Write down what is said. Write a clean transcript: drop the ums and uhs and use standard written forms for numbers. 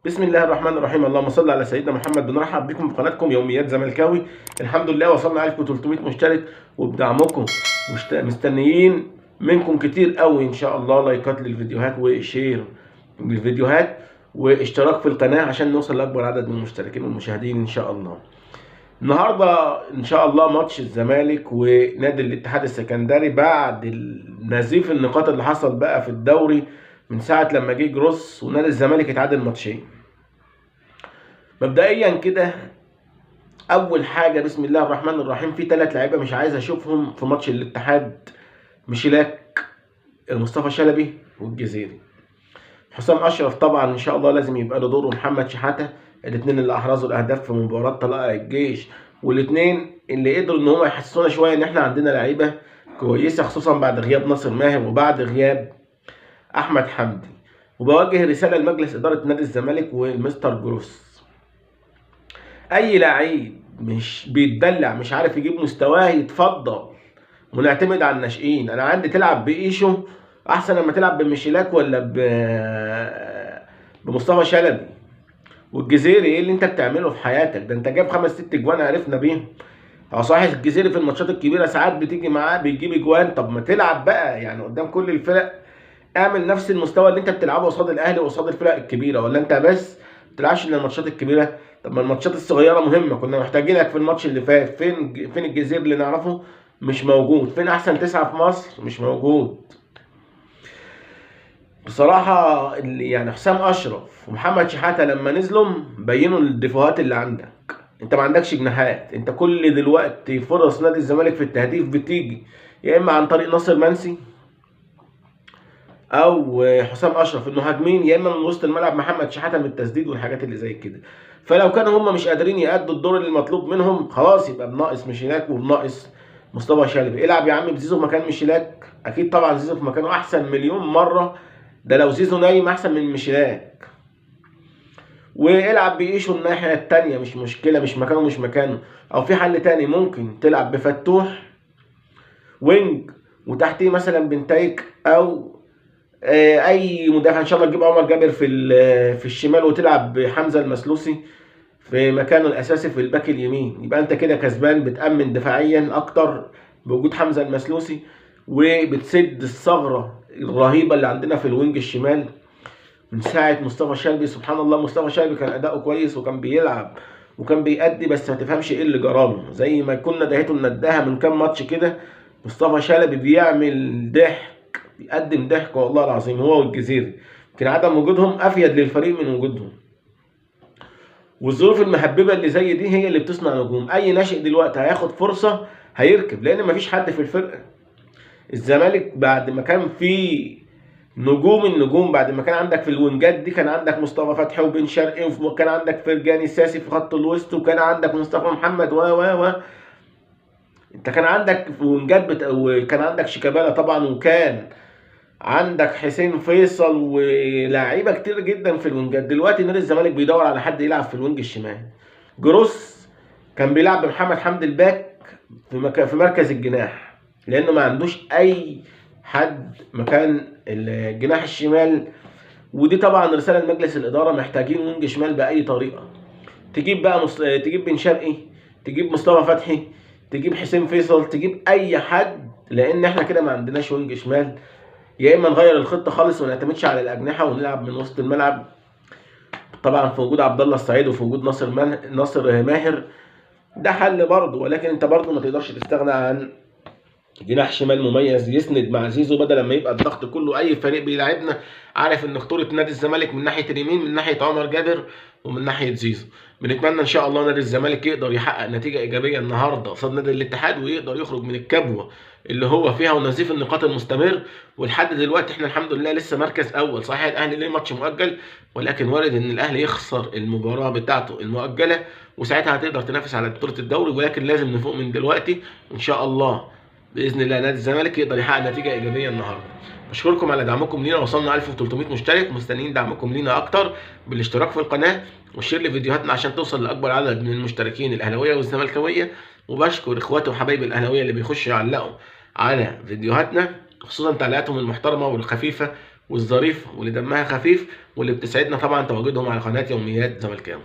بسم الله الرحمن الرحيم. اللهم صل على سيدنا محمد. بنرحب بكم في قناتكم يوميات زملكاوي. الحمد لله وصلنا 1300 مشترك، وبدعمكم مستنيين منكم كتير قوي ان شاء الله لايكات للفيديوهات وشير للفيديوهات واشتراك في القناة عشان نوصل لأكبر عدد من المشتركين والمشاهدين ان شاء الله. النهارده ان شاء الله ماتش الزمالك ونادي الاتحاد السكندري بعد نزيف النقاط اللي حصل بقى في الدوري من ساعة لما جه جروس ونادي الزمالك اتعادل ماتشين. مبدئيا كده اول حاجه بسم الله الرحمن الرحيم، في 3 لعيبه مش عايز اشوفهم في ماتش الاتحاد: ميشيلاك، مصطفى شلبي، والجزيري. حسام اشرف طبعا ان شاء الله لازم يبقى له دور، ومحمد شحاته، الاثنين اللي احرزوا الاهداف في مباراه طلائع الجيش، والاثنين اللي قدروا ان هم يحسسونا شويه ان احنا عندنا لعيبه كويسه، خصوصا بعد غياب ناصر ماهر وبعد غياب احمد حمدي. وبوجه رساله لمجلس اداره نادي الزمالك والمستر جروس: اي لعيب مش بيتدلع مش عارف يجيب مستواه يتفضل، ونعتمد على الناشئين. انا عندي تلعب بايشو احسن لما تلعب بميشيلاك ولا بمصطفى شلبي. والجزيري ايه اللي انت بتعمله في حياتك ده؟ انت جايب 5 6 جوان عرفنا بيهم. هو صحيح الجزيري في الماتشات الكبيره ساعات بتيجي معاه بيجيب اجوان، طب ما تلعب بقى يعني قدام كل الفرق، اعمل نفس المستوى اللي انت بتلعبه قصاد الاهلي وقصاد الفرق الكبيره. ولا انت بس ما بتلعبش الا الماتشات الكبيره؟ طب ما الماتشات الصغيره مهمه، كنا محتاجينك في الماتش اللي فات. فين الجزير اللي نعرفه؟ مش موجود. فين احسن 9 في مصر؟ مش موجود. بصراحه اللي يعني حسام اشرف ومحمد شحاته لما نزلوا بينوا الدفوهات اللي عندك. انت ما عندكش جناحات، انت كل دلوقتي فرص نادي الزمالك في التهديف بتيجي يا اما عن طريق ناصر منسي او حسام اشرف المهاجمين، يا اما من وسط الملعب محمد شحاته من التسديد والحاجات اللي زي كده. فلو كانوا هم مش قادرين يأدوا الدور اللي مطلوب منهم، خلاص يبقى بناقص ميشيلاك وبناقص مصطفى شلبي. العب يا عم بزيزو مكان ميشيلاك، اكيد طبعا زيزو في مكانه احسن مليون مره، ده لو زيزو نايم احسن من ميشيلاك. والعب بايشو الناحيه التانيه، مش مشكله، مش مكانه. او في حل تاني، ممكن تلعب بفتوح وينج وتحتيه مثلا بنتايك، او اي مدافع ان شاء الله تجيب عمر جابر في الشمال، وتلعب بحمزه المسلوسي في مكانه الاساسي في الباك اليمين. يبقى انت كده كسبان، بتامن دفاعيا اكتر بوجود حمزه المسلوسي، وبتسد الثغره الرهيبه اللي عندنا في الوينج الشمال من ساعه مصطفى شلبي. سبحان الله، مصطفى شلبي كان اداؤه كويس وكان بيلعب وكان بيأدي، بس ما تفهمش ايه اللي جراله. زي ما كنا دهيته نداها من كام ماتش كده، مصطفى شلبي بيعمل ضحك، بيقدم ضحك والله العظيم، هو والجزيري. يمكن عدم وجودهم افيد للفريق من وجودهم. والظروف المهببه اللي زي دي هي اللي بتصنع نجوم. اي ناشئ دلوقتي هياخد فرصه هيركب، لان مفيش حد في الفرقه. الزمالك بعد ما كان فيه نجوم النجوم، بعد ما كان عندك في الوينجات دي كان عندك مصطفى فتحي وبن شرقي، وكان عندك فرجاني الساسي في خط الوسط، وكان عندك مصطفى محمد و انت كان عندك في وينجات وكان عندك شيكابالا طبعا، وكان عندك حسين فيصل ولاعيبه كتير جدا في الوينجات. دلوقتي نادي الزمالك بيدور على حد يلعب في الوينج الشمال. جروس كان بيلعب بمحمد حمدي الباك في مركز الجناح، لانه ما عندوش اي حد مكان الجناح الشمال. ودي طبعا رساله لمجلس الاداره، محتاجين وينج شمال باي طريقه. تجيب بقى تجيب بن شرقي، تجيب مصطفى فتحي، تجيب حسين فيصل، تجيب اي حد، لان احنا كده ما عندناش وينج شمال. يا اما نغير الخطه خالص وما نعتمدش على الاجنحه ونلعب من وسط الملعب، طبعا في وجود عبد الله السعيد وفي وجود ناصر ماهر، ده حل برضه. ولكن انت برضه ما تقدرش تستغنى عن جناح شمال مميز يسند مع زيزو، بدل ما يبقى الضغط كله. اي فريق بيلعبنا عارف ان خطوره نادي الزمالك من ناحيه اليمين، من ناحيه عمر جابر ومن ناحيه زيزو. بنتمنى ان شاء الله نادي الزمالك يقدر يحقق نتيجه ايجابيه النهارده قصاد نادي الاتحاد، ويقدر يخرج من الكبوه اللي هو فيها ونزيف النقاط المستمر. ولحد دلوقتي احنا الحمد لله لسه مركز اول. صحيح الاهلي ليه ماتش مؤجل، ولكن وارد ان الاهلي يخسر المباراه بتاعته المؤجله، وساعتها هتقدر تنافس على بطوله الدوري. ولكن لازم نفوق من دلوقتي ان شاء الله، باذن الله نادي الزمالك يقدر يحقق نتيجه ايجابيه النهارده. بشكركم على دعمكم لينا، وصلنا 1300 مشترك، مستنيين دعمكم لينا اكتر بالاشتراك في القناه والشير لفيديوهاتنا عشان توصل لاكبر عدد من المشتركين الاهلاويه والزملكاويه. وبشكر اخواتي وحبايبي الاهلاويه اللي بيخشوا يعلقوا على فيديوهاتنا، خصوصا تعليقاتهم المحترمه والخفيفه والظريفة واللي دمها خفيف واللي بتسعدنا طبعا تواجدهم على قناة يوميات زملكاوي.